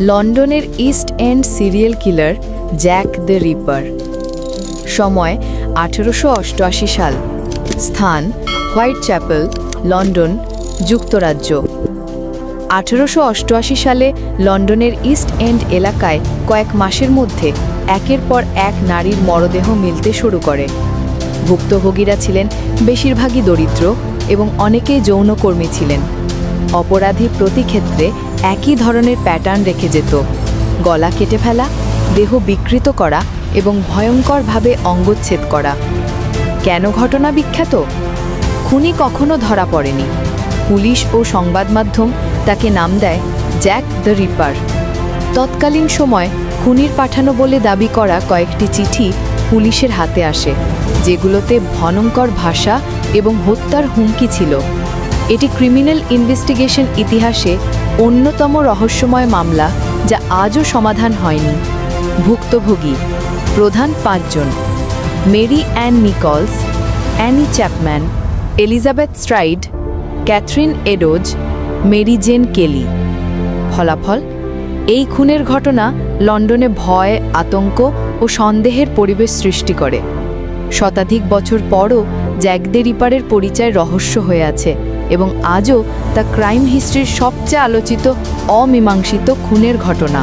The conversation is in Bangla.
লন্ডনের East End serial killer Jack the Ripper. সময় 1888 সাল। স্থান হোয়াইট চ্যাপেল, লন্ডন, যুক্তরাজ্য। 1888 সালে লন্ডনের ইস্ট এন্ড এলাকায় কয়েক মাসের মধ্যে একের পর এক নারীর মরদেহ মিলতে শুরু করে। ভুক্তভোগীরা ছিলেন বেশিরভাগই দরিদ্র এবং অনেকেই যৌনকর্মী ছিলেন। অপরাধী প্রতি ক্ষেত্রে একই ধরনের প্যাটার্ন রেখে যেত: গলা কেটে ফেলা, দেহ বিকৃত করা এবং ভয়ঙ্করভাবে অঙ্গচ্ছেদ করা। কেন ঘটনা বিখ্যাত? খুনি কখনো ধরা পড়েনি। পুলিশ ও সংবাদ মাধ্যম তাকে নাম দেয় জ্যাক দ্য রিপার। তৎকালীন সময় খুনির পাঠানো বলে দাবি করা কয়েকটি চিঠি পুলিশের হাতে আসে, যেগুলোতে ভয়ঙ্কর ভাষা এবং হত্যার হুমকি ছিল। এটি ক্রিমিনাল ইনভেস্টিগেশন ইতিহাসে অন্যতম রহস্যময় মামলা, যা আজও সমাধান হয়নি। ভুক্তভোগী প্রধান 5 জন: Mary Ann Nichols, Annie Chapman, Elizabeth Stride, Catherine Eddowes, Mary Jane Kelly. ফলাফল: এই খুনের ঘটনা লন্ডনে ভয়, আতঙ্ক ও সন্দেহের পরিবেশ সৃষ্টি করে। শতাধিক বছর পরও জ্যাক দ্য রিপারের পরিচয় রহস্য হয়ে আছে এবং আজও তা ক্রাইম হিস্ট্রির সবচেয়ে আলোচিত অমীমাংসিত খুনের ঘটনা।